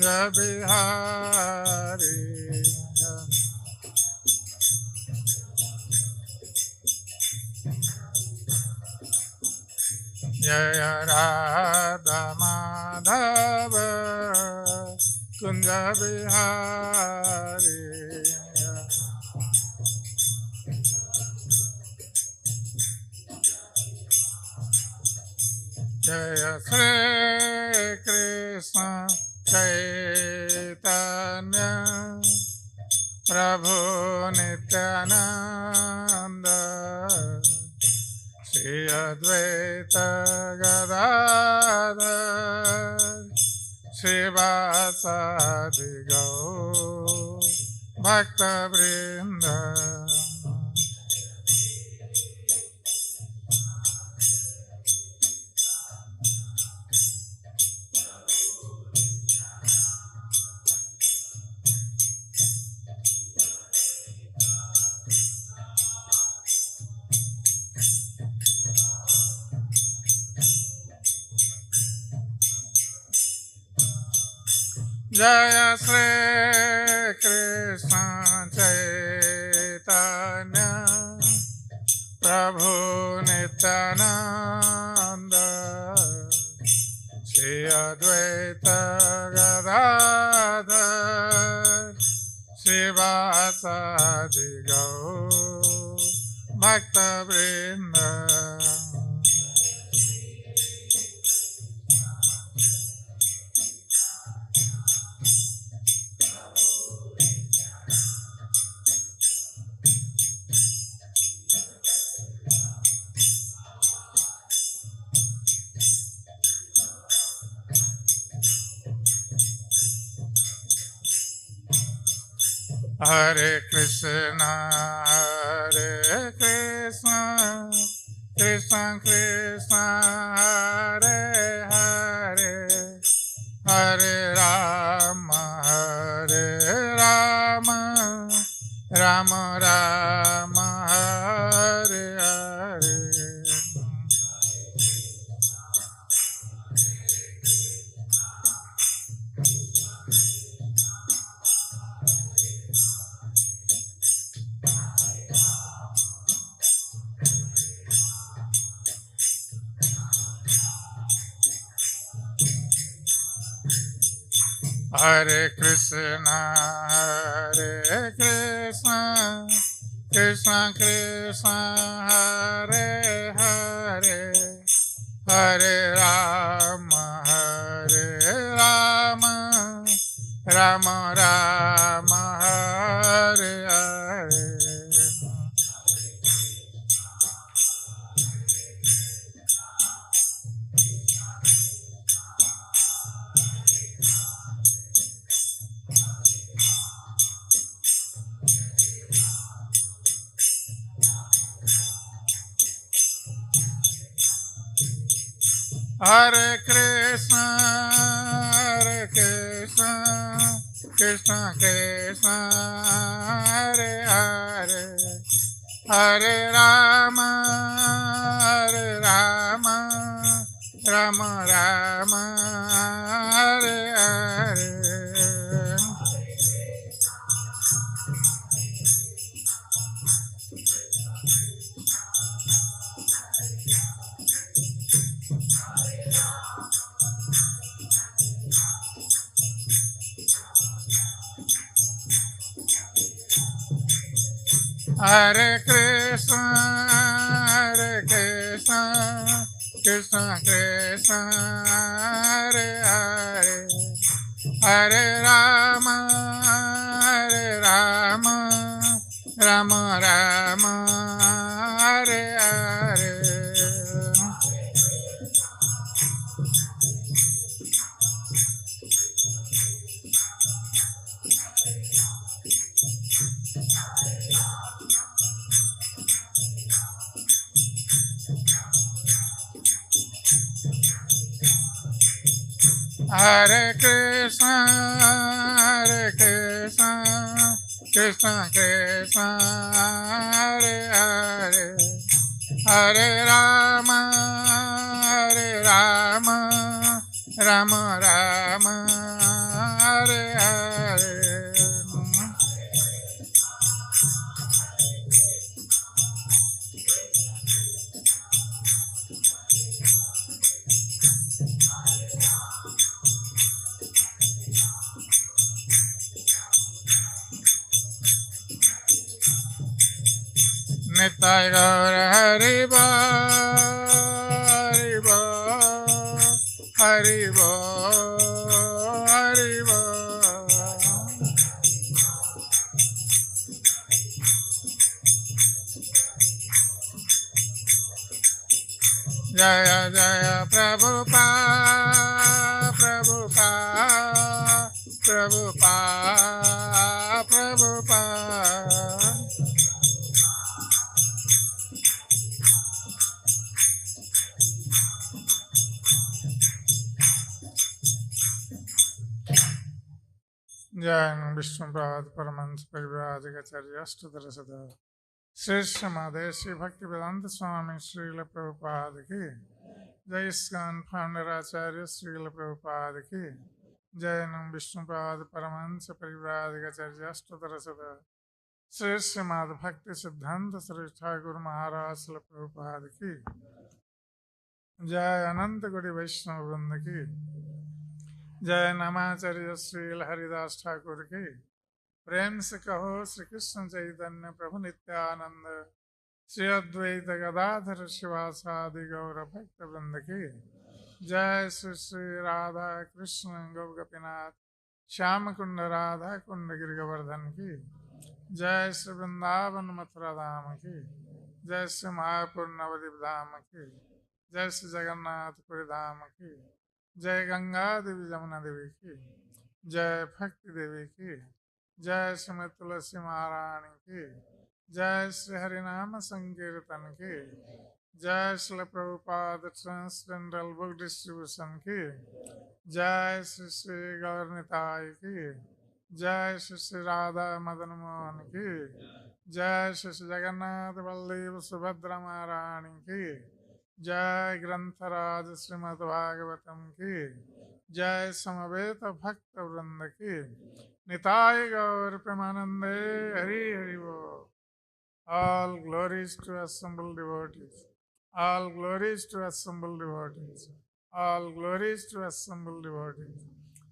Bihari Jaya Radha Madhava Kunja Bihari Jaya Shri Krishna Chaitanya Prabhu Nityananda Shri Advaita Gadadhar Srivasadi Gaur Bhakta Vrinda Jaya Shri Krishna Chaitanya Prabhu Nityananda Shri Advaita Gadadhar Srivasadi Gaur Bhakta Vrinda Hare Krishna, Hare Krishna, Krishna Krishna, Hare Hare, Hare Rama, Hare Rama, Rama Rama, Hare Hare. Hare Krishna, Hare Krishna, Krishna Krishna, Hare Hare, Hare Rama, Hare Rama, Rama Rama, Hare Hare. Hare Krishna, Hare Krishna, Krishna Krishna, Hare Hare, Hare Rama, Hare Rama, Rama Rama, Hare Hare. Hare Krishna, Hare Krishna, Krishna Krishna, Hare Hare, Hare Rama, Hare Rama, Rama Rama, Hare Hare. Hare Krishna, Hare Krishna, Krishna Krishna, Hare Hare, Hare Rama, Hare Rama, Rama Rama, Hare Hare. Nitai Gaura Haribo, Haribo, Haribo, Haribo. Jaya Jaya Prabhupada, Prabhupada, Prabhupada, Prabhupada. Jai Vishnuprad Paramans Parivrajacharya Astadarasada Sri Shamade Sri Bhaktivedanta Swami Srila Prabhupada Ki Jai Iskcon Founder Acharya Srila Prabhupada Ki Jai Vishnuprad Paramans Parivrajacharya Astadarasada Sri Srimad Bhakti Siddhanta Sri Thakur Maharaj Srila Prabhupada Ki Jai Ananta Gudi Vaishnava Vrinda Ki Jai Namacharya Srila Haridas Thakur Ki प्रेम से कहो श्री कृष्ण चैतन्य प्रभु नित्यानंद श्री अद्वैत गदाधर शिवासादि गौर भक्त वृंद की जय श्री श्री राधा कृष्ण गौ गोपीनाथ श्याम कुंड राधा कुंड गिरि गोवर्धन की जय श्री वृंदावन मथुरा धाम की जय श्री मायापुर नवद्वीप धाम की जय श्री जगन्नाथपुरी धाम की जय गंगा देवी जमुना देवी की जय भक्ति देवी की जय श्रीमती तुलसी महारानी की जय श्री हरिनाम संकीर्तन की जय श्री प्रभुपाद ट्रांसजेंडरल बुक डिस्ट्रीब्यूशन की जय श्री श्री गौरनिताय की जय श्री श्री राधा मदन मोहन की जय श्री श्री जगन्नाथ बलदेव सुभद्रा महारानी की जय ग्रंथराज श्रीमद् भागवतम की जय समवेत भक्त वृंद की निताय गौर प्रेमानंदे हरि हरि बोल. All glories to assembled devotees. All glories to assembled devotees. All glories to assembled devotees.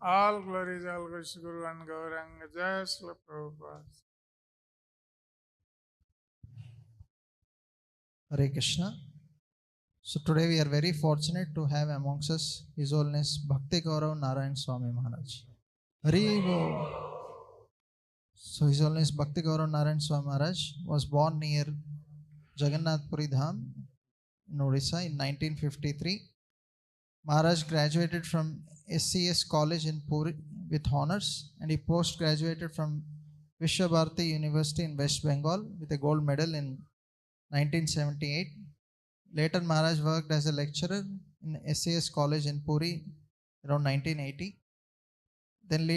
All glories all goes to Guru and Gauranga. Jai Srila Prabhupada. Hare Krishna. So today we are very fortunate to have amongst us His Holiness Bhakti Gaurava Narayana Swami Maharaj. Hare Bol. So His Holiness Bhakti Gaurava Narayana Swami Maharaj was born near Jagannath Puri Dham in Odisha in 1953. Maharaj graduated from SCS College in Puri with honors, and he post-graduated from Vishwabharati University in West Bengal with a gold medal in 1978. Later, Maharaj worked as a lecturer in SCS College in Puri around 1980. Then,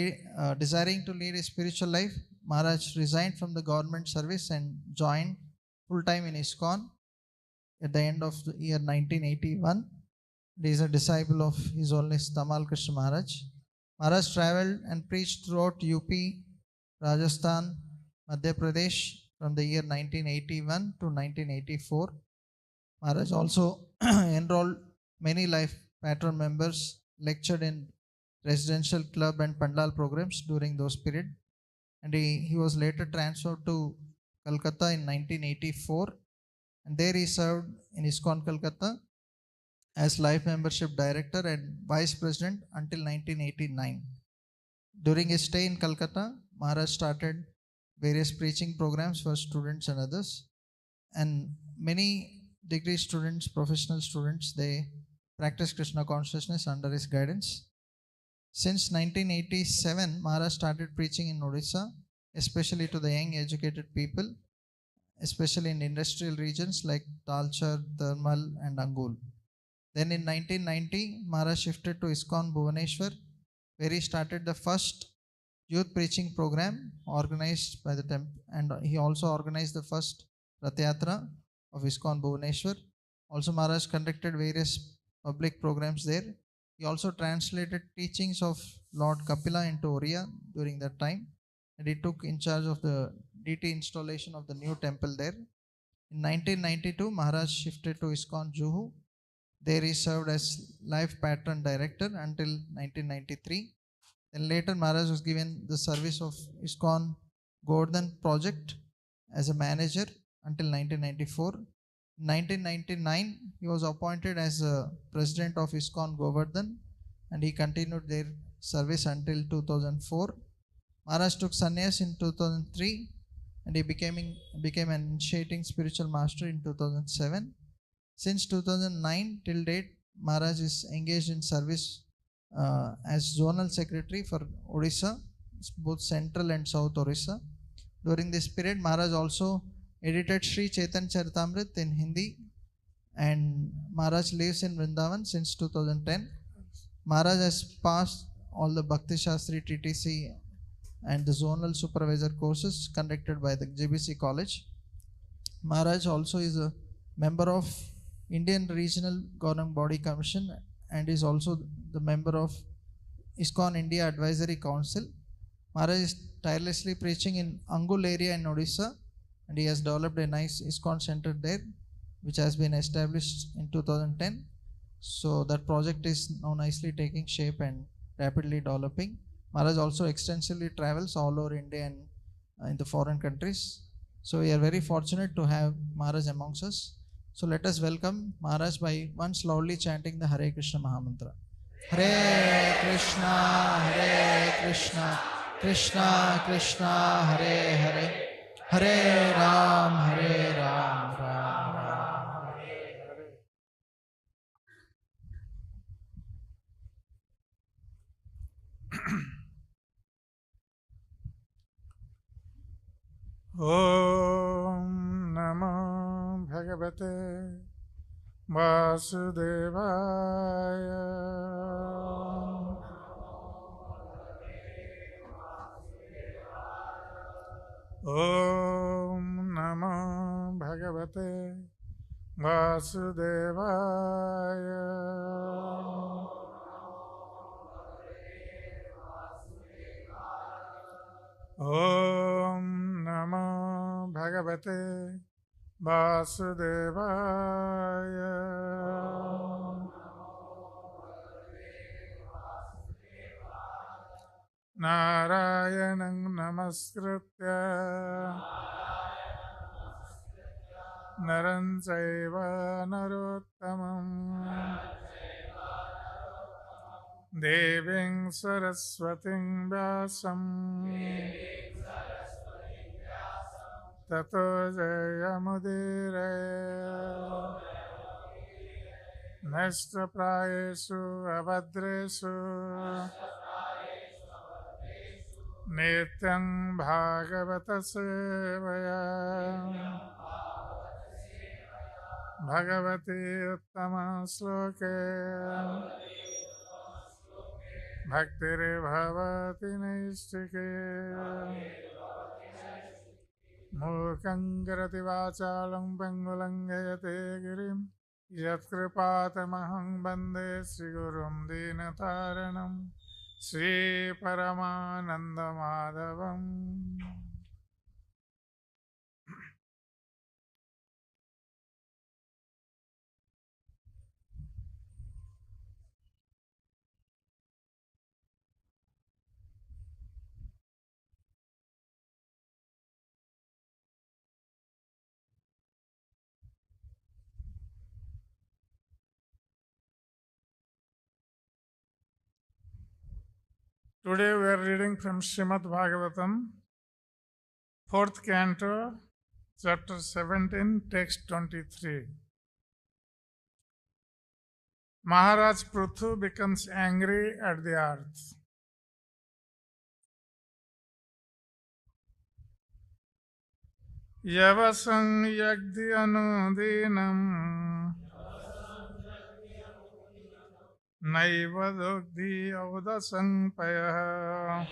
desiring to lead a spiritual life, Maharaj resigned from the government service and joined full-time in Iskcon at the end of the year 1981. He is a disciple of His Holiness Tamal Krishna Maharaj. Maharaj traveled and preached throughout UP, Rajasthan, Madhya Pradesh from the year 1981 to 1984. Maharaj also enrolled many life patron members, lectured in residential club and pandal programs during those period, and he was later transferred to Calcutta in 1984, and there he served in Iskcon Calcutta as life membership director and vice president until 1989. During his stay in Calcutta, Maharaj started various preaching programs for students and others, and many degree students, professional students, they practice Krishna consciousness under his guidance. Since 1987, Maharaj started preaching in Odisha, especially to the young educated people, especially in industrial regions like Talcher, Thermal and Angul. Then in 1990, Maharaj shifted to Iskcon Bhubaneswar, where he started the first youth preaching program organized by the temple, and he also organized the first Rath Yatra of Iskcon Bhubaneswar. Also, Maharaj conducted various public programs there, He also translated teachings of Lord Kapila into Oriya during that time, and he took in charge of the DT installation of the new temple there. In 1992, Maharaj shifted to Iskcon Juhu. There he served as life patron director until 1993. Then later Maharaj was given the service of Iskcon Govardhan project as a manager until 1994. In 1999, he was appointed as a president of Iskcon Govardhan and he continued their service until 2004. Maharaj took sannyas in 2003 and he became an initiating spiritual master in 2007. Since 2009 till date, Maharaj is engaged in service as zonal secretary for Odisha, both central and south Odisha. During this period, Maharaj also edited Sri Chaitanya Charitamrit in Hindi, and Maharaj lives in Vrindavan since 2010. Maharaj has passed all the Bhakti Shastri TTC and the zonal supervisor courses conducted by the JBC College. Maharaj also is a member of Indian Regional Governing Body Commission and is also the member of Iskcon India Advisory Council. Maharaj is tirelessly preaching in Angul area in Odisha and he has developed a nice Iskcon center there which has been established in 2010. So that project is now nicely taking shape and rapidly developing. Maharaj also extensively travels all over India and in the foreign countries. So we are very fortunate to have Maharaj amongst us. So let us welcome Maharaj by once loudly chanting the Hare Krishna Mahamantra. Hare Krishna, Hare Krishna, Krishna Krishna, Hare Hare, Hare Ram, Hare Ram, Ram Ram. Om Namo Bhagavate Vasudevaya. Om Namo Bhagavate Vasudevaya. Om Namo Bhagavate Vasudevaya. Narayanam Namaskritya Naram Chaiva Narottamam Deving Saraswating Vyasam Tato Jayamudire Nashta Prayesu Abhadresu Nityam Bhagavata Sevaya Bhagavati Uttama Sloke Bhaktire Bhavati Naistike Mukhaṁ karati vācālaṁ pangulam gayate girim Yatkripatamaham bande Sri Gurum Dinataranam Sri Paramananda Madhavam. Today we are reading from Srimad Bhagavatam, 4th canto, chapter 17, text 23. Maharaj Prithu becomes angry at the earth. Yavasam yagdi anudinam naiva dogdi avdasam payah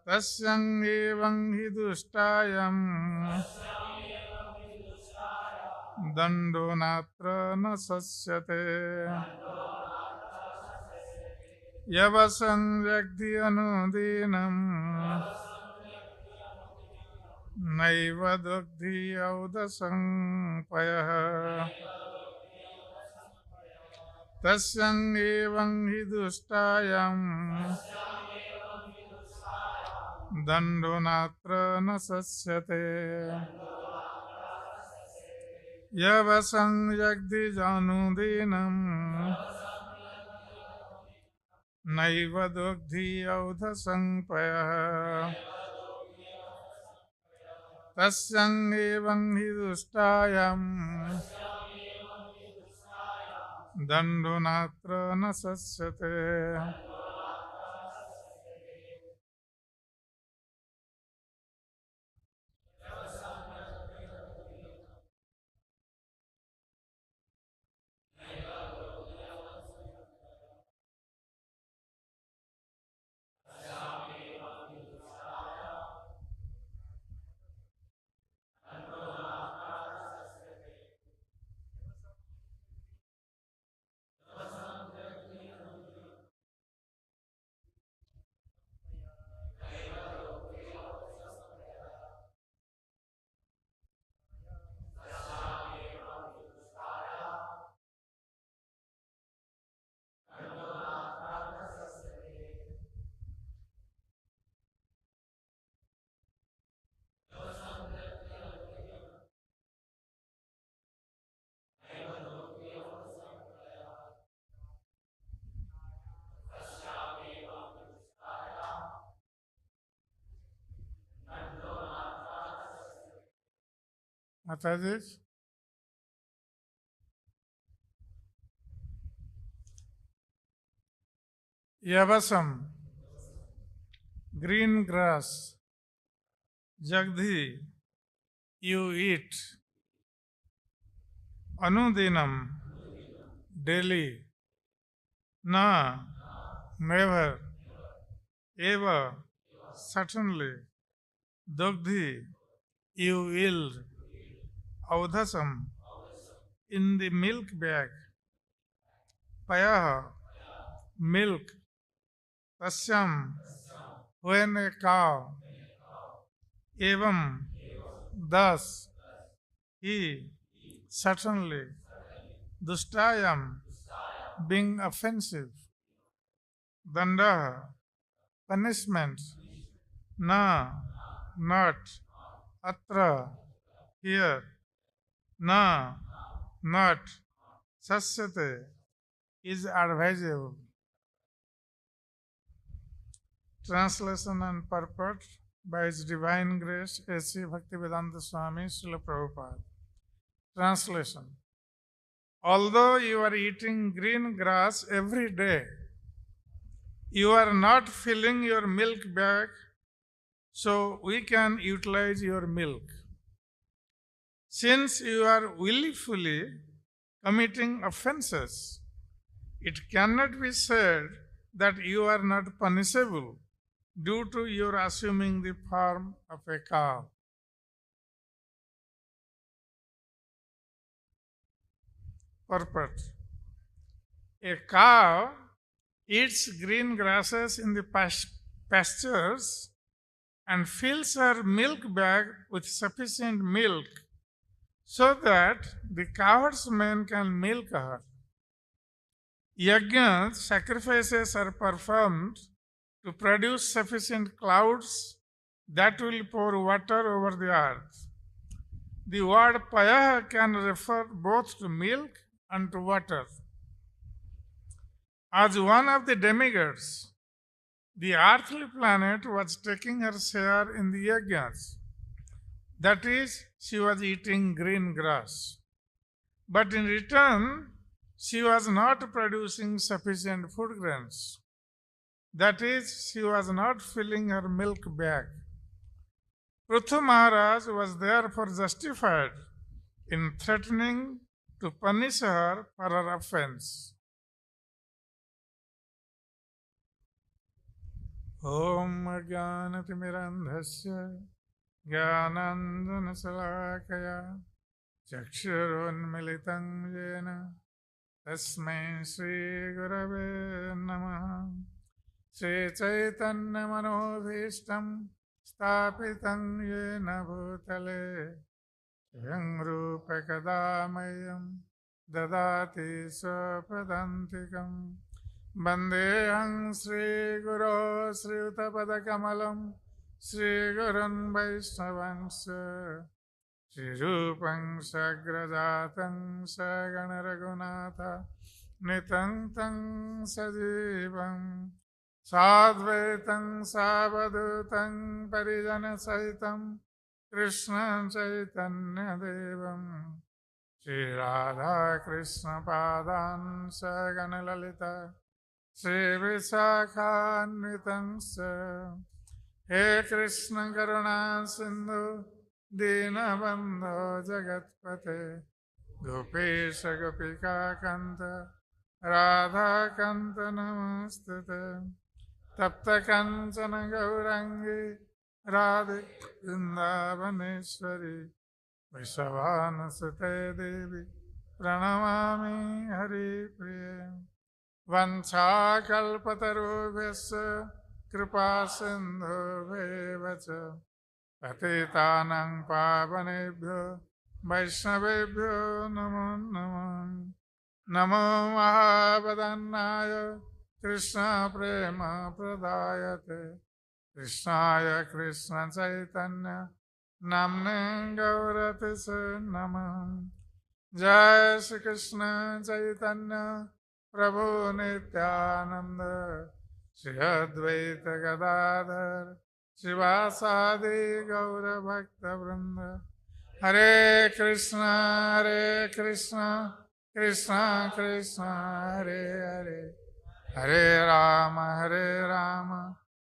tasyang evam hi dushtayam दंडो नात्र न शस्यते यवसं व्यक्ति अनुदीनं नैव दुग्धि औदसं पयः तस्यं एवं हि दुष्टायां दंडो नात्र न शस्यते यवसं व्यक्ति अनुदीनं नैव दुग्धि औदसं पयः तस्यं एवं हि दुष्टायां दंडो नात्र न शस्यते माताजी यवसम green grass jagdhi you eat anudinam daily na never eva certainly dugdhi you yield audhasam in the milk bag payah milk tasyam when a cow evam thus he certainly dustayam being offensive danda punishment na not atra here na not sasyate is advisable. Translation and purport by His Divine Grace A.C. Bhaktivedanta Swami Srila Prabhupada. Translation. Although you are eating green grass every day, you are not filling your milk bag, so we can utilize your milk. Since you are willfully committing offenses, it cannot be said that you are not punishable due to your assuming the form of a cow. Purport. A cow eats green grasses in the pastures and fills her milk bag with sufficient milk so that the herdsmen can milk her. Yajnas, sacrifices are performed to produce sufficient clouds that will pour water over the earth. The word payah can refer both to milk and to water. As one of the demigods, the earthly planet was taking her share in the yajnas. That is, she was eating green grass. But in return, she was not producing sufficient food grains. That is, she was not filling her milk bag. Prithu Maharaj was therefore justified in threatening to punish her for her offense. Om Ajnanatirandhasya Jnananjana Salakaya चक्षुरुन्मिलितं येन तस्मै श्रीगुरवे नमः। श्रीचैतन्यमनोभीष्टं स्थापितं येन भूतले स्वयं रूपकदा मह्यं ददाति स्वपदान्तिकं। वन्देऽहं श्रीगुरो श्रीयुतपदकमलं श्रीगुरुन् वैष्णवंश श्रीरूपं सग्रजातं सगणरघुनाथ नितं तं सजीवं साद्वैतं सावधूतं परिजनसहितं कृष्णं चैतन्यदेवं श्रीराधाकृष्णपादान् सगणललिता श्रीविशाखान्वितं च। हे कृष्ण करुणा सिन्धु दीनबन्धो जगत्पते गोपेश गोपिकान्त राधाकान्त नमोऽस्तुते। तप्तकाञ्चन गौराङ्गी राधे वृन्दावनेश्वरी वृषभानुसुते देवी प्रणमामि हरिप्रिये। वंशाकल्पतरुभ्यश्च कृपासिन्धुभ्येव च पतितानां पावनेभ्यो वैष्णवेभ्यो नमो नमः। नमो महावदन्नाय कृष्णप्रेमप्रदायते कृष्णाय कृष्णचैतन्य नाम्ने गौरतिसे नमः। जय श्री कृष्ण चैतन्य प्रभु नित्यानंद श्री अद्वैत गदाधर शिवासादि गौर भक्त वृंद। हरे कृष्ण कृष्ण कृष्ण हरे हरे हरे राम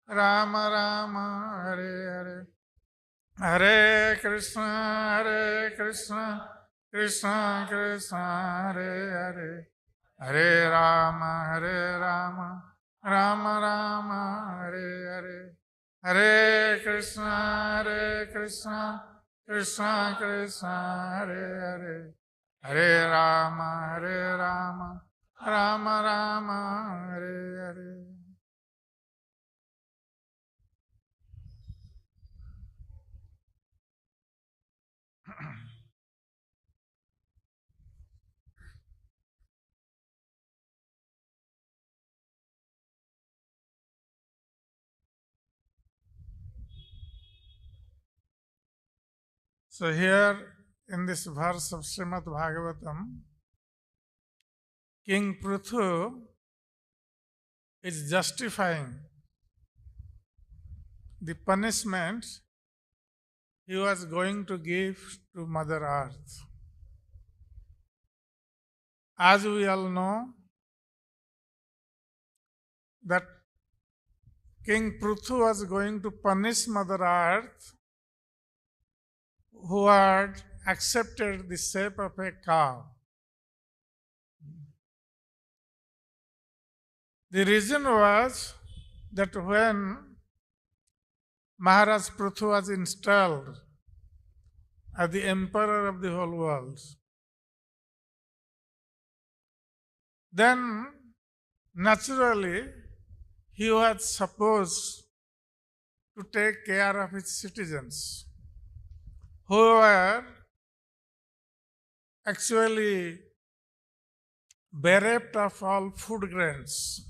राम राम हरे हरे। हरे कृष्ण कृष्ण कृष्ण हरे हरे हरे राम राम राम हरे हरे। हरे Krishna Krishna Krishna Hare Hare Hare Ram Ram Ram Hare Hare. So here in this verse of Srimad Bhagavatam, King Prithu is justifying the punishment he was going to give to Mother Earth. As we all know, that King Prithu was going to punish Mother Earth, who had accepted the shape of a cow. The reason was that when Maharaj Prithu was installed as the emperor of the whole world, then naturally he was supposed to take care of his citizens, who were actually bereft of all food grains,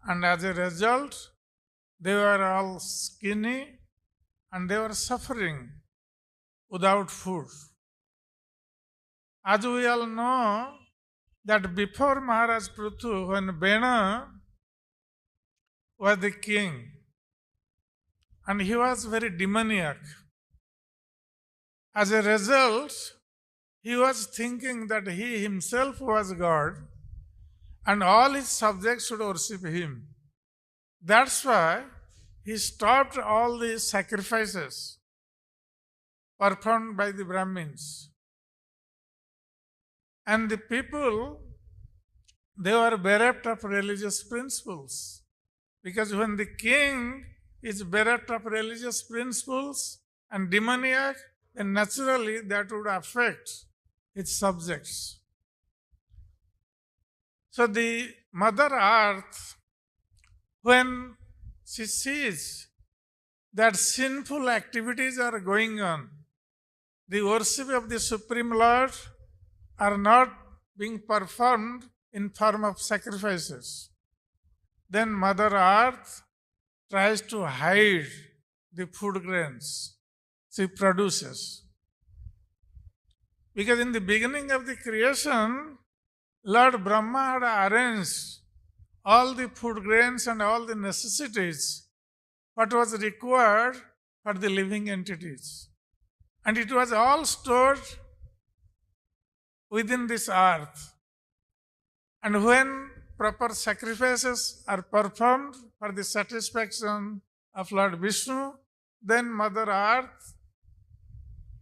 and as a result they were all skinny and they were suffering without food. As we all know, that before Maharaj Prithu, when Bena was the king, and he was very demoniac, as a result, he was thinking that he himself was God and all his subjects should worship him. That's why he stopped all the sacrifices performed by the Brahmins. And the people, they were bereft of religious principles. Because when the king is bereft of religious principles and demoniac, then naturally that would affect its subjects. So the Mother Earth, when she sees that sinful activities are going on, the worship of the Supreme Lord are not being performed in form of sacrifices, then Mother Earth tries to hide the food grains she produces. Because in the beginning of the creation, Lord Brahma had arranged all the food grains and all the necessities, what was required for the living entities. And it was all stored within this earth. And when proper sacrifices are performed for the satisfaction of Lord Vishnu, then Mother Earth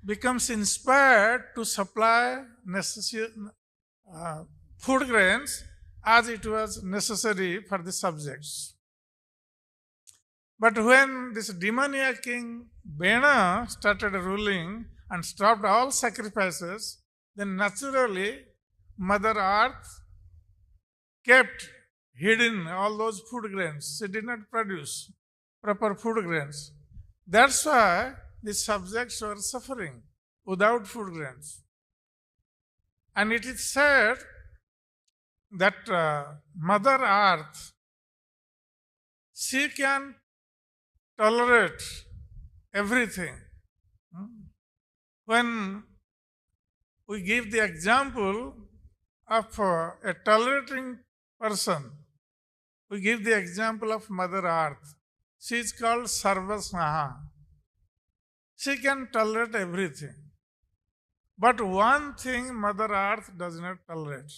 becomes inspired to supply necessary food grains as it was necessary for the subjects. But when this demoniac king Bena started ruling and stopped all sacrifices, then naturally Mother Earth kept hidden all those food grains. She did not produce proper food grains. That's why the subjects were suffering without food grains. And it is said that Mother Earth, she can tolerate everything. When we give the example of a tolerating person, we give the example of Mother Earth. She is called Sarvasnaha. She can tolerate everything. But one thing Mother Earth does not tolerate.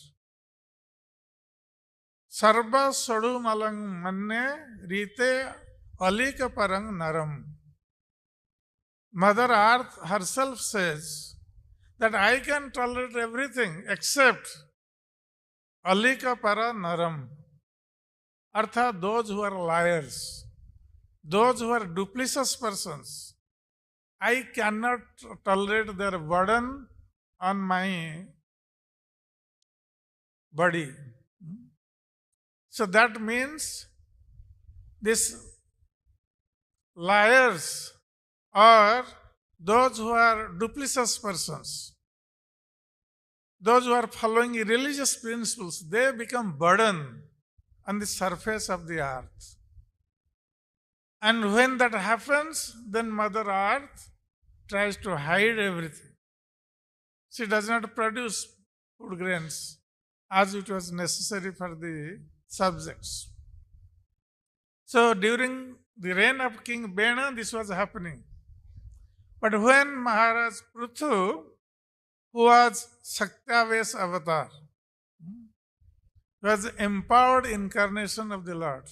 Sarva sodu malang manne rite alika parang naram. Mother Earth herself says that I can tolerate everything except alika para naram. Artha, those who are liars, those who are duplicitous persons, I cannot tolerate their burden on my body. So that means these liars or those who are duplicitous persons, those who are following religious principles, they become burden on the surface of the earth. And when that happens, then Mother Earth tries to hide everything. She does not produce food grains as it was necessary for the subjects. So during the reign of King Bena, this was happening. But when Maharaj Prithu, who was Shaktavesh avatar, was empowered incarnation of the Lord,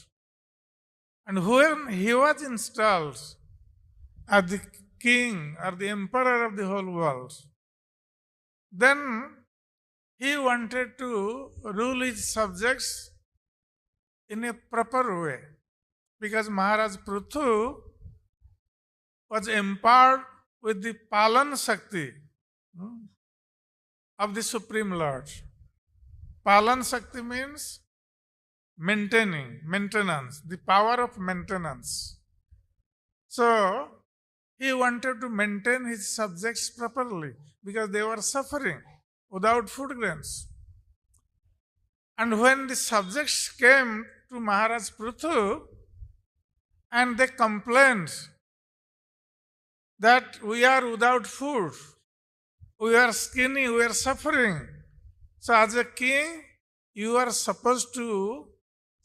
and when he was installed as the king or the emperor of the whole world, then he wanted to rule his subjects in a proper way, because Maharaj Prithu was empowered with the Palan Shakti of the Supreme Lord. Palan Shakti means maintenance, the power of maintenance. So, he wanted to maintain his subjects properly because they were suffering without food grains. And when the subjects came to Maharaj Prithu and they complained that we are without food, we are skinny, we are suffering. So as a king, you are supposed to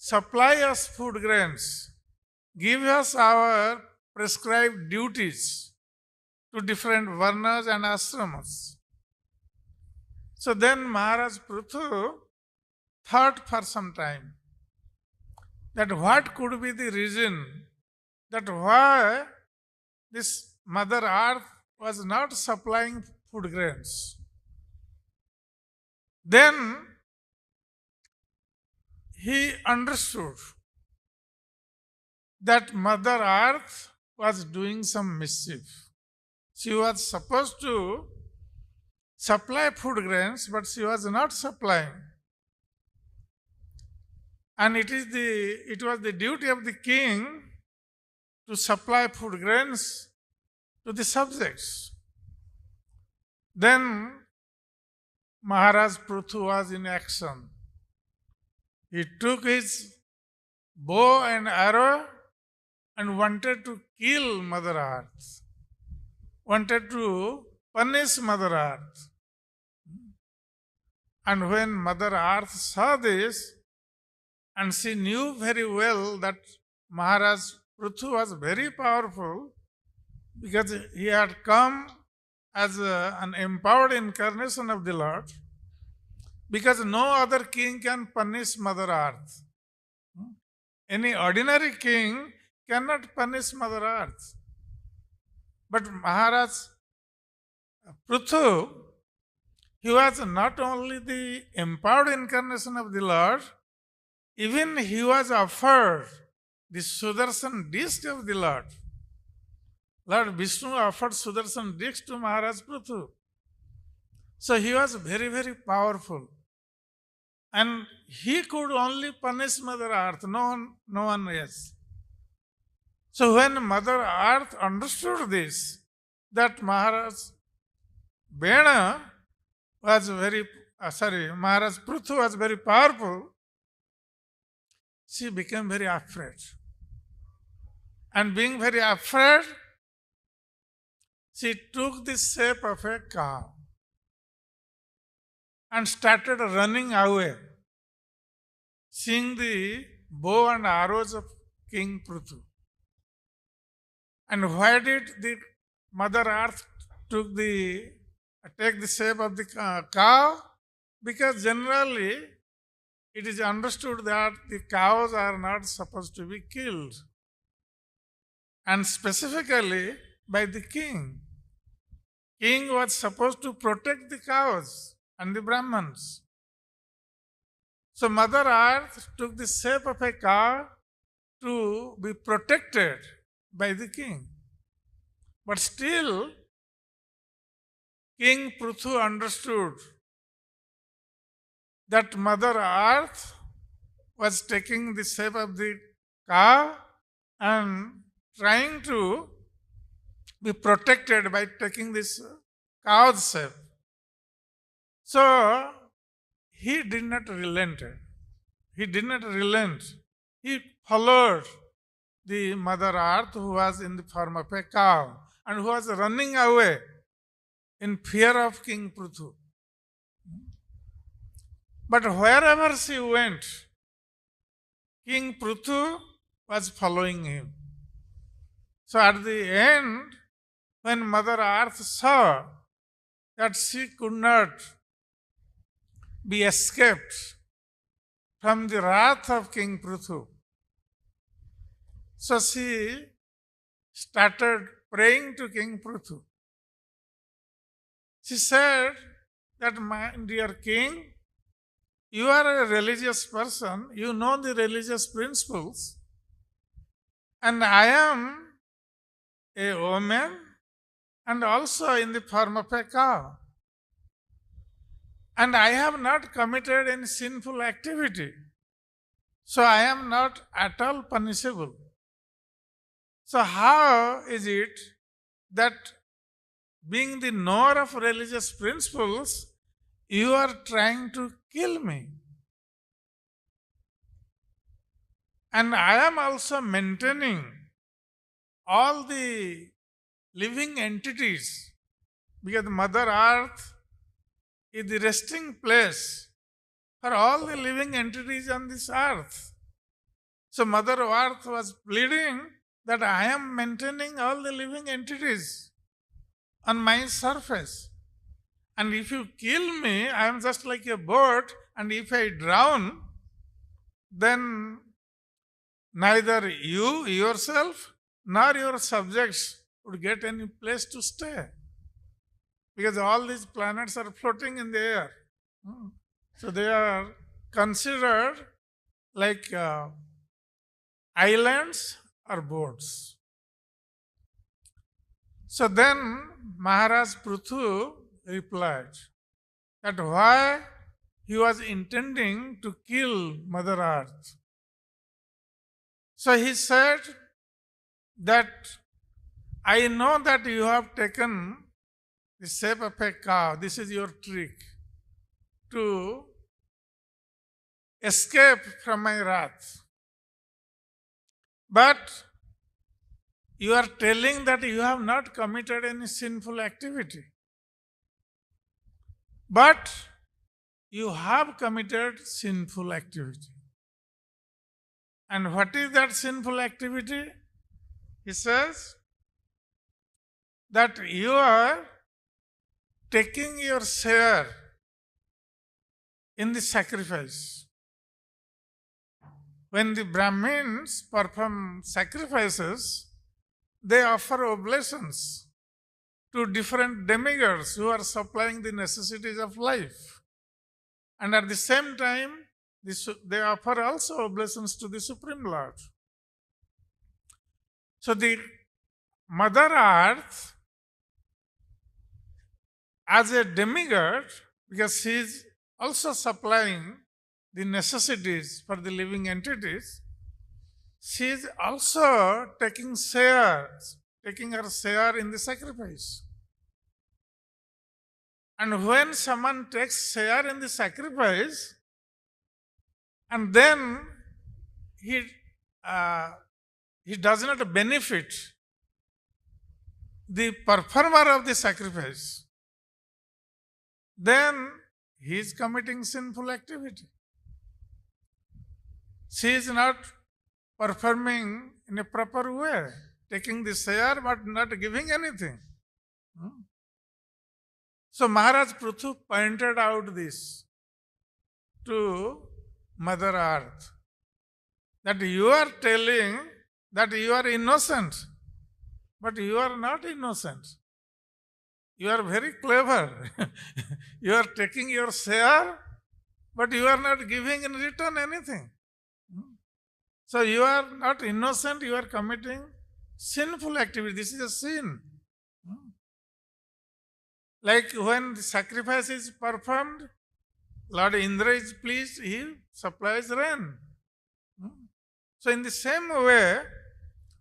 supply us food grains, give us our prescribed duties to different varnas and ashramas. So then Maharaj Prithu thought for some time that what could be the reason that why this Mother Earth was not supplying food grains. Then he understood that Mother Earth was doing some mischief. She was supposed to supply food grains, but she was not supplying. And it was the duty of the king to supply food grains to the subjects. Then Maharaj Prithu was in action. He took his bow and arrow and wanted to kill Mother Earth, wanted to punish Mother Earth. And when Mother Earth saw this, and she knew very well that Maharaj Prithu was very powerful because he had come as an empowered incarnation of the Lord, because no other king can punish Mother Earth. Any ordinary king cannot punish Mother Earth. But Maharaj Prithu, he was not only the empowered incarnation of the Lord, even he was offered the Sudarshan disc of the Lord. Lord Vishnu offered Sudarshan disc to Maharaj Prithu. So he was very, very powerful. And he could only punish Mother Earth, no one else. So when Mother Earth understood this, that Maharaj Bena was Maharaj Prithu was very powerful, she became very afraid. And being very afraid, she took the shape of a cow and started running away, seeing the bow and arrows of King Prithu. And why did the Mother Earth take the shape of the cow? Because generally it is understood that the cows are not supposed to be killed, and specifically by the king. King was supposed to protect the cows and the Brahmins. So Mother Earth took the shape of a cow to be protected by the king. But still, King Prithu understood that Mother Earth was taking the shape of the cow and trying to be protected by taking this cow's shape. So he did not relent. He did not relent. He followed the Mother Earth, who was in the form of a cow and who was running away in fear of King Prithu. But wherever she went, King Prithu was following him. So at the end, when Mother Earth saw that she could not be escaped from the wrath of King Prithu, so she started praying to King Prithu. She said that, my dear king, you are a religious person, you know the religious principles, and I am a woman and also in the form of a cow. And I have not committed any sinful activity, so I am not at all punishable. So how is it that, being the knower of religious principles, you are trying to kill me? And I am also maintaining all the living entities, because Mother Earth is the resting place for all the living entities on this earth. So Mother Earth was pleading that I am maintaining all the living entities on my surface. And if you kill me, I am just like a boat, and if I drown, then neither you yourself nor your subjects would get any place to stay, because all these planets are floating in the air. So they are considered like islands or boats. So then Maharaj Prithu replied, that why he was intending to kill Mother Earth. So he said that I know that you have taken the shape of a cow. This is your trick to escape from my wrath. But you are telling that you have not committed any sinful activity. But you have committed sinful activity. And what is that sinful activity? He says that you are taking your share in the sacrifice. When the Brahmins perform sacrifices, they offer oblations to different demigods who are supplying the necessities of life. And at the same time, they offer also oblations to the Supreme Lord. So the Mother Earth, as a demigod, because she is also supplying the necessities for the living entities, she is also taking her share in the sacrifice. And when someone takes share in the sacrifice, and then he does not benefit the performer of the sacrifice, then he is committing sinful activity. She is not performing in a proper way, taking the share but not giving anything. So Maharaj Prithu pointed out this to Mother Earth, that you are telling that you are innocent, but you are not innocent. You are very clever. You are taking your share, but you are not giving in return anything. So you are not innocent, you are committing sinful activity. This is a sin. Like when the sacrifice is performed, Lord Indra is pleased, he supplies rain. So in the same way,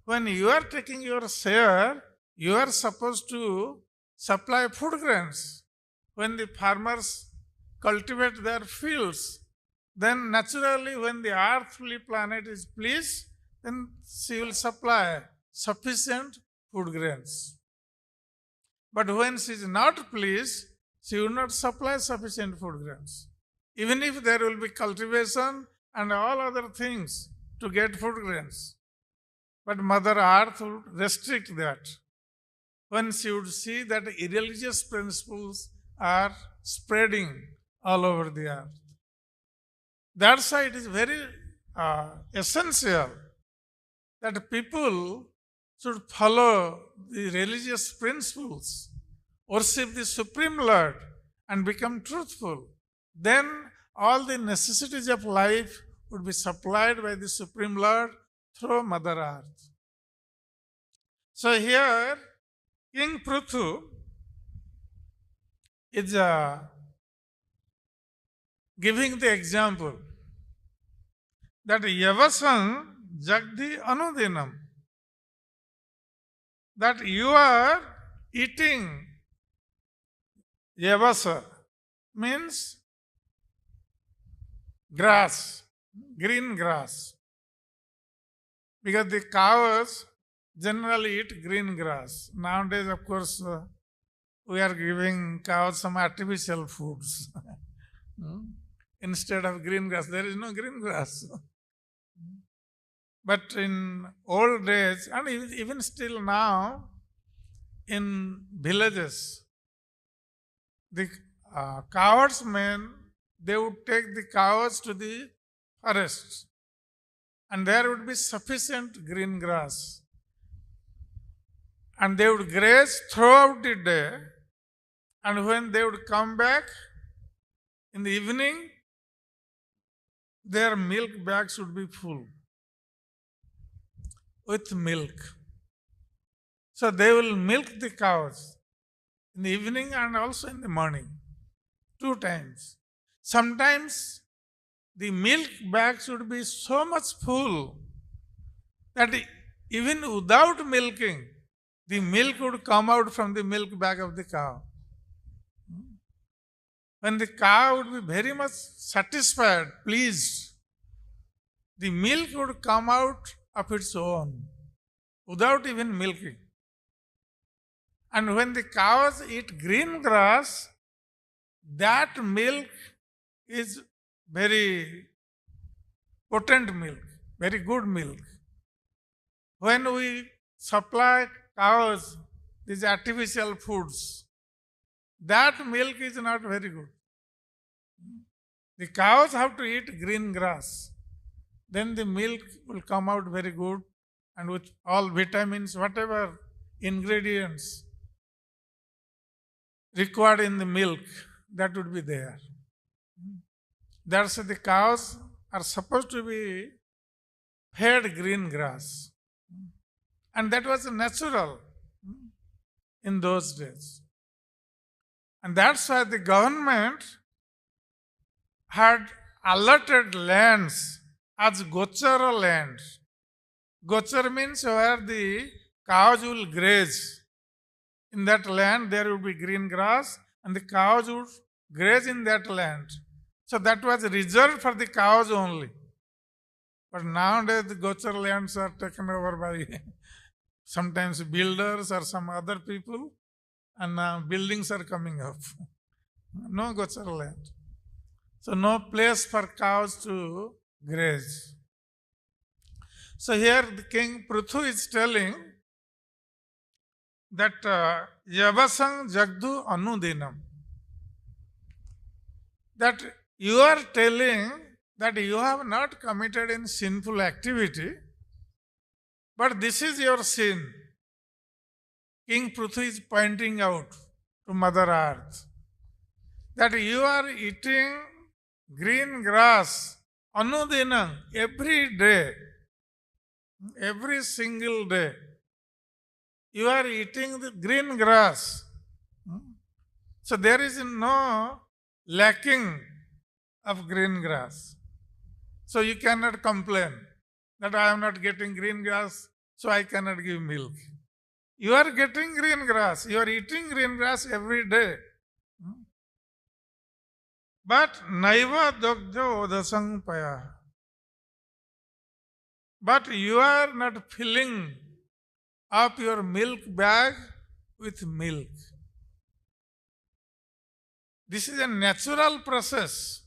when you are taking your share, you are supposed to supply food grains. When the farmers cultivate their fields, then naturally when the earthly planet is pleased, then she will supply sufficient food grains. But when she is not pleased, she will not supply sufficient food grains. Even if there will be cultivation and all other things to get food grains. But Mother Earth would restrict that. When she would see that irreligious principles are spreading all over the earth. That's why it is very essential that people should follow the religious principles, worship the Supreme Lord, and become truthful. Then all the necessities of life would be supplied by the Supreme Lord through Mother Earth. So here, King Prithu is giving the example that Yavasam Jagdi Anudinam, that you are eating Yavasa, means grass, green grass. Because the cows generally eat green grass. Nowadays, of course, we are giving cows some artificial foods. Instead of green grass, there is no green grass. But in old days, and even still now, in villages, the cowardsmen, they would take the cows to the forest, and there would be sufficient green grass. And they would graze throughout the day, and when they would come back in the evening, their milk bags would be full with milk. So they will milk the cows in the evening and also in the morning. 2 times. Sometimes the milk bag should be so much full that even without milking, the milk would come out from the milk bag of the cow. When the cow would be very much satisfied, pleased, the milk would come out of its own without even milking. And when the cows eat green grass, that milk is very potent milk, very good milk. When we supply cows these artificial foods, that milk is not very good. The cows have to eat green grass. Then the milk will come out very good, and with all vitamins, whatever ingredients required in the milk, that would be there. That's why the cows are supposed to be fed green grass. And that was natural in those days. And that's why the government had allotted lands as Gochara land. Gochar means where the cows will graze. In that land there will be green grass and the cows would graze in that land. So that was reserved for the cows only. But nowadays the Gochar lands are taken over by sometimes builders or some other people, and now buildings are coming up. No Gochar land. So no place for cows to graze. So here the King Prithu is telling that Yavasang Jagdu Anudinam. That you are telling that you have not committed in sinful activity, but this is your sin. King Prithu is pointing out to Mother Earth that you are eating green grass anudinam every day, every single day. You are eating the green grass. So there is no lacking of green grass. So you cannot complain that I am not getting green grass, so I cannot give milk. You are getting green grass. You are eating green grass every day. But naiva dogdha odasang paya. But you are not filling up your milk bag with milk. This is a natural process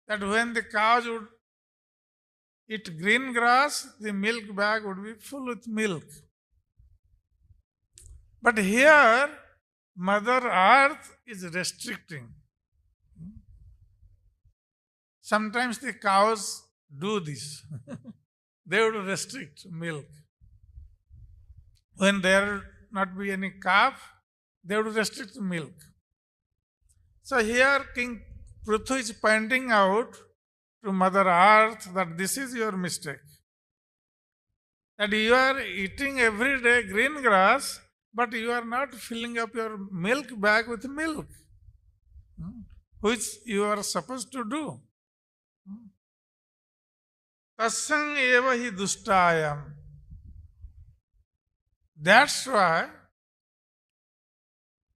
that when the cows would eat green grass, the milk bag would be full with milk. But here, Mother Earth is restricting. Sometimes the cows do this. They would restrict milk. When there not be any calf, they would restrict milk. So here King Prithu is pointing out to Mother Earth that this is your mistake. That you are eating every day green grass, but you are not filling up your milk bag with milk, which you are supposed to do. Tassang eva hi dushtayam. That's why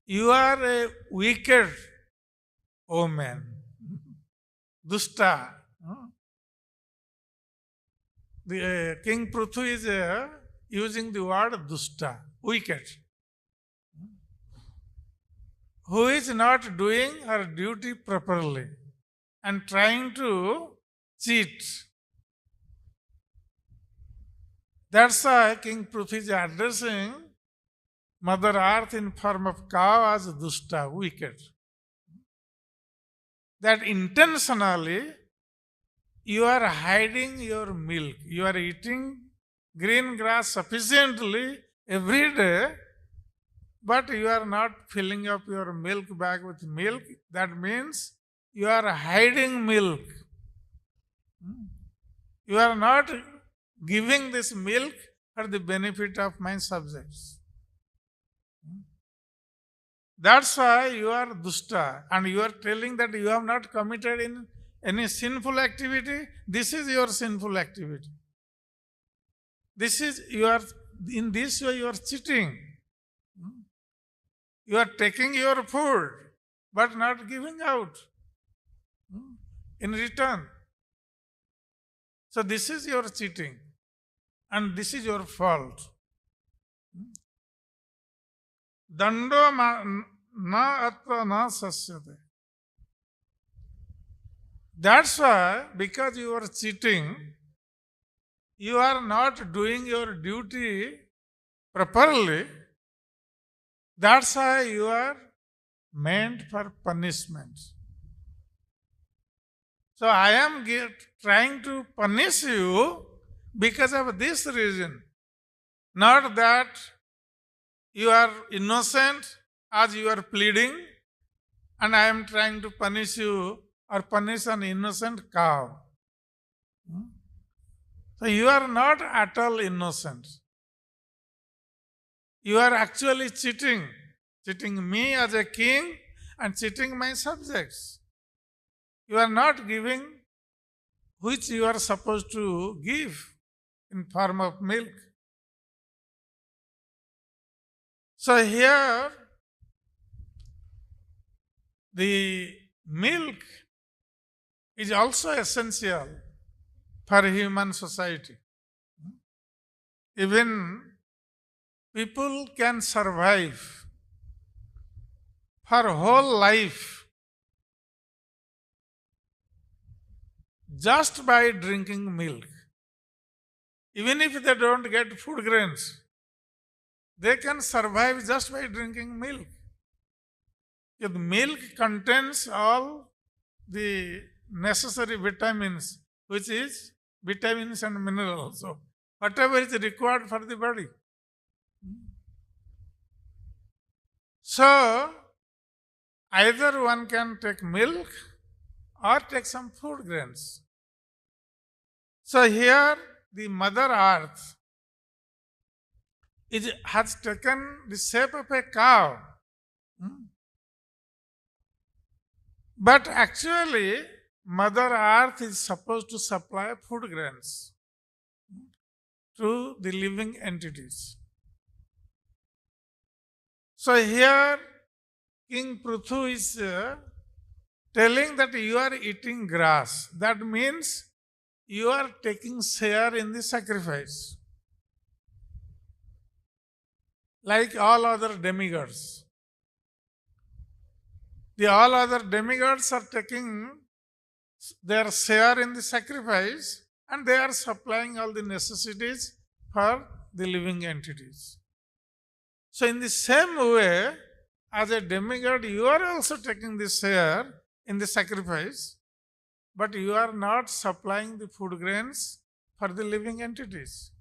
you are a wicked omen. Dusta. The King Prithu is using the word dusta, wicked. Who is not doing her duty properly and trying to cheat. That's why King Prithu is addressing Mother Earth in form of cow as dusta, wicked. That intentionally you are hiding your milk. You are eating green grass sufficiently every day, but you are not filling up your milk bag with milk. That means you are hiding milk. You are not giving this milk for the benefit of my subjects. That's why you are dusta, and you are telling that you have not committed in any sinful activity. This is your sinful activity. This is in this way you are cheating. You are taking your food, but not giving out in return. So this is your cheating, and this is your fault. Dando na atra na sasyate. That's why, because you are cheating, you are not doing your duty properly. That's why you are meant for punishment. So I am trying to punish you because of this reason. Not that you are innocent as you are pleading, and I am trying to punish you or punish an innocent cow. So you are not at all innocent. You are actually cheating me as a king and cheating my subjects. You are not giving which you are supposed to give in form of milk. So here the milk is also essential for human society. Even people can survive for whole life just by drinking milk. Even if they don't get food grains, they can survive just by drinking milk. If milk contains all the necessary vitamins, which is vitamins and minerals, so whatever is required for the body. So either one can take milk or take some food grains. So here the Mother Earth has taken the shape of a cow. But actually, Mother Earth is supposed to supply food grains to the living entities. So here, King Pruthu is telling that you are eating grass. That means you are taking share in the sacrifice, like all other demigods. The all other demigods are taking their share in the sacrifice, and they are supplying all the necessities for the living entities. So in the same way, as a demigod, you are also taking the share in the sacrifice, but you are not supplying the food grains for the living entities.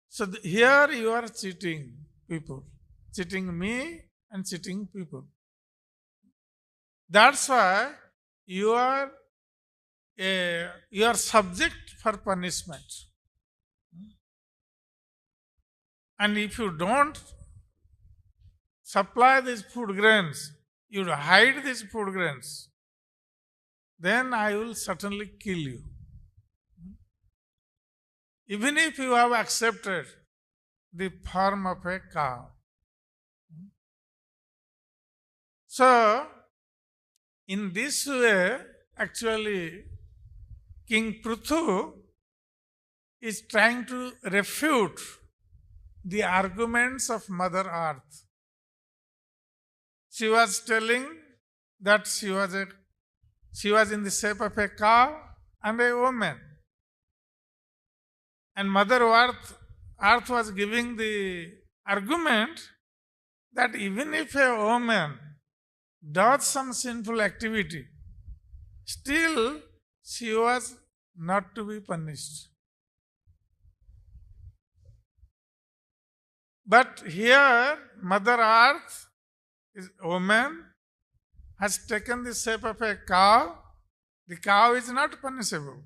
So here you are cheating people, cheating me and cheating people. That's why you are subject for punishment. And if you don't supply these food grains, you hide these food grains, then I will certainly kill you. Even if you have accepted the form of a cow. So, in this way, actually, King Pruthu is trying to refute the arguments of Mother Earth. She was telling that she was in the shape of a cow and a woman. And Mother Earth was giving the argument that even if a woman does some sinful activity, still she was not to be punished. But here, Mother Earth, is woman, has taken the shape of a cow. The cow is not punishable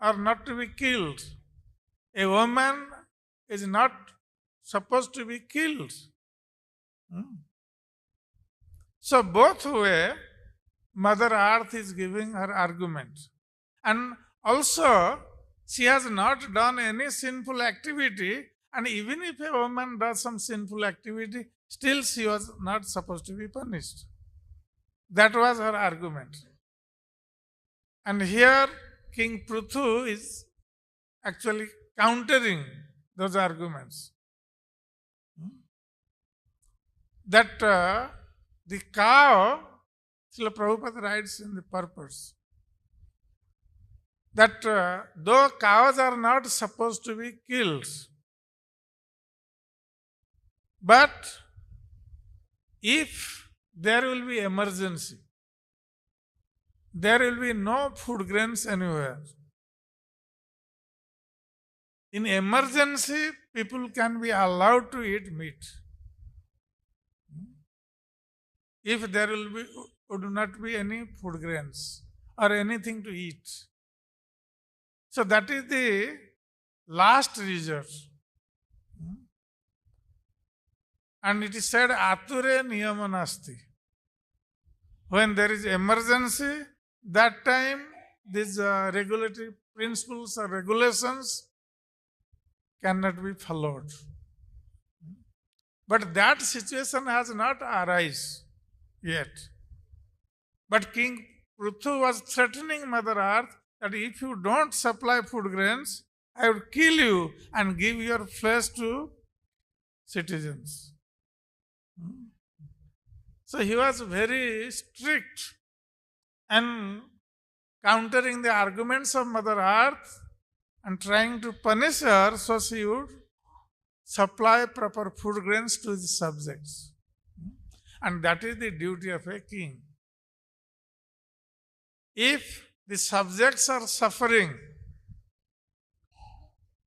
or not to be killed. A woman is not supposed to be killed. Hmm. So both way, Mother Earth is giving her argument. And also, she has not done any sinful activity, and even if a woman does some sinful activity, still she was not supposed to be punished. That was her argument. And here King Prithu is actually countering those arguments. That the cow, Srila Prabhupada writes in the purpose, that though cows are not supposed to be killed, but if there will be emergency, there will be no food grains anywhere. In emergency, people can be allowed to eat meat. If there would not be any food grains or anything to eat. So that is the last resort. And it is said, Ature niyamanasti. When there is emergency, that time these regulatory principles or regulations cannot be followed. But that situation has not arisen yet. But King Prithu was threatening Mother Earth that if you don't supply food grains, I would kill you and give your flesh to citizens. So he was very strict and countering the arguments of Mother Earth and trying to punish her so she would supply proper food grains to the subjects. And that is the duty of a king. If the subjects are suffering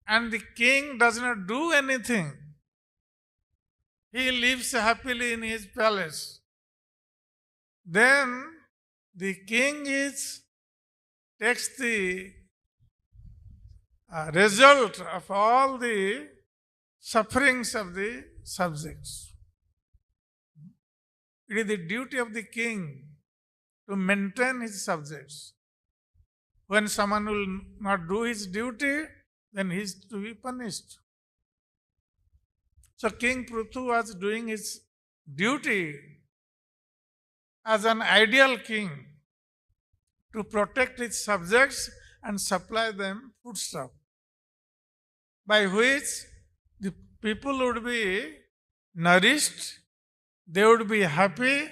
and the king does not do anything, he lives happily in his palace, then the king takes the result of all the sufferings of the subjects. It is the duty of the king to maintain his subjects. When someone will not do his duty, then he is to be punished. So King Prithu was doing his duty as an ideal king to protect his subjects and supply them foodstuff, by which the people would be nourished, they would be happy,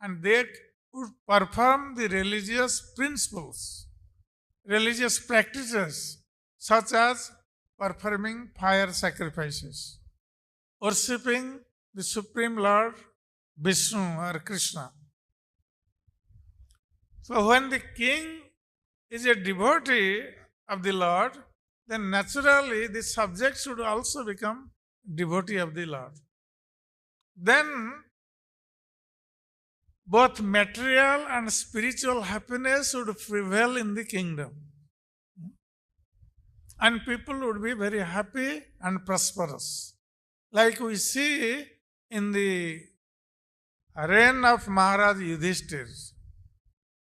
and they would perform the religious principles, religious practices, such as performing fire sacrifices, worshipping the Supreme Lord Vishnu or Krishna. So when the king is a devotee of the Lord, then naturally the subjects should also become devotee of the Lord. Then both material and spiritual happiness would prevail in the kingdom. And people would be very happy and prosperous. Like we see in the reign of Maharaj Yudhishthir,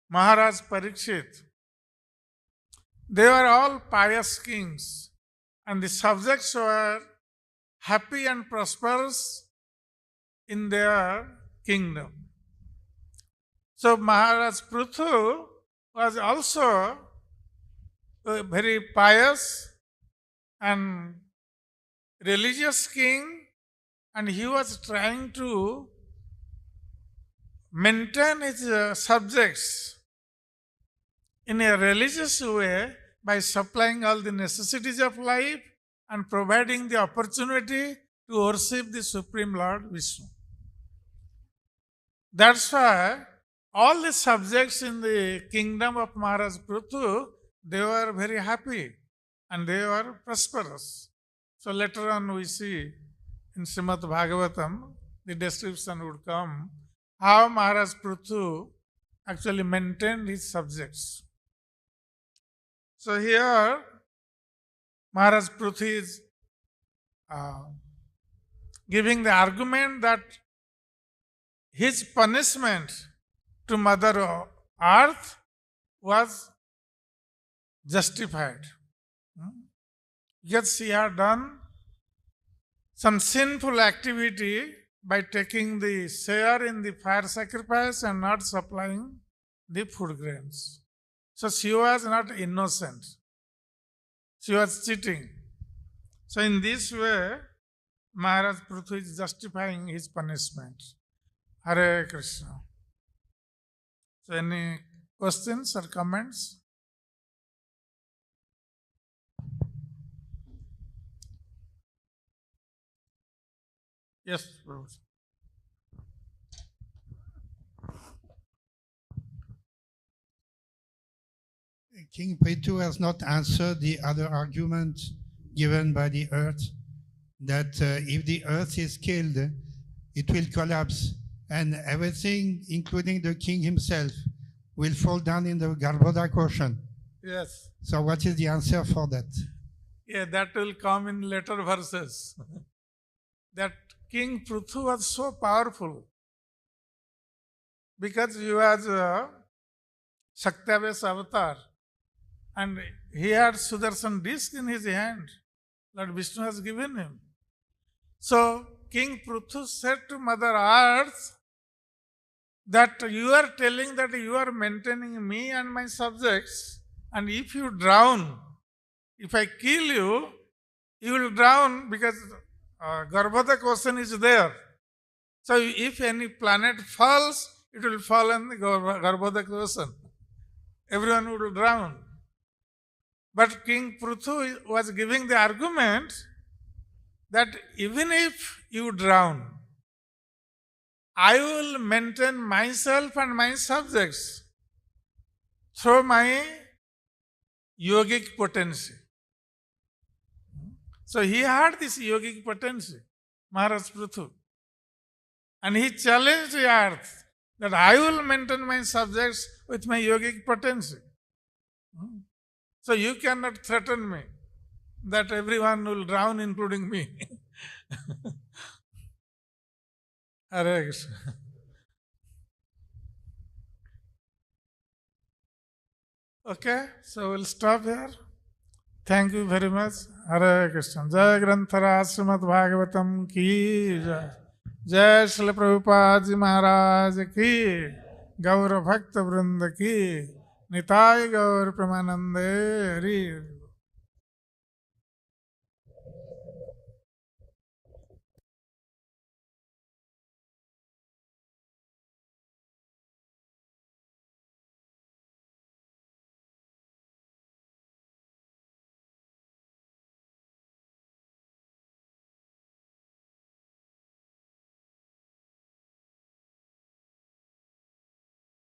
Maharaj Parikshit, they were all pious kings, and the subjects were happy and prosperous in their kingdom. So Maharaj Prithu was also a very pious and religious king, and he was trying to maintain his subjects in a religious way by supplying all the necessities of life and providing the opportunity to worship the Supreme Lord Vishnu. That's why all the subjects in the kingdom of Maharaj Prithu, they were very happy and they were prosperous. So later on we see in Srimad Bhagavatam, the description would come how Maharaj Prithu actually maintained his subjects. So here Maharaj Prithu is giving the argument that his punishment to Mother Earth was justified. Because she had done some sinful activity by taking the share in the fire sacrifice and not supplying the food grains. So she was not innocent. She was cheating. So in this way, Maharaj Prithu is justifying his punishment. Hare Krishna. So any questions or comments? Yes, Prabhu. King Prithu has not answered the other argument given by the earth, that if the earth is killed, it will collapse and everything, including the king himself, will fall down in the Gaurava ocean. Yes. So what is the answer for that? Yeah, that will come in later verses. That King Prithu was so powerful because he was a Shaktavesh avatar and he had Sudarshan disc in his hand. Lord Vishnu has given him. So King Prithu said to Mother Earth that you are telling that you are maintaining me and my subjects, and if you drown, if I kill you, you will drown because Gaurava ocean is there. So if any planet falls, it will fall in the Gaurava ocean. Everyone will drown. But King Prithu was giving the argument that even if you drown, I will maintain myself and my subjects through my yogic potency. So he had this yogic potency, Maharaj Prithu. And he challenged the earth that I will maintain my subjects with my yogic potency. So you cannot threaten me that everyone will drown, including me. Hare Krishna. Okay, so we'll stop here. Thank you very much. Hare Krishna. Jai Granthara Srimad Bhagavatam ki jai. Jai Srila Prabhupada Ji Maharaj ki. Gaurava Bhakta Vrinda ki. Nitai Gaur Pramanande Hari.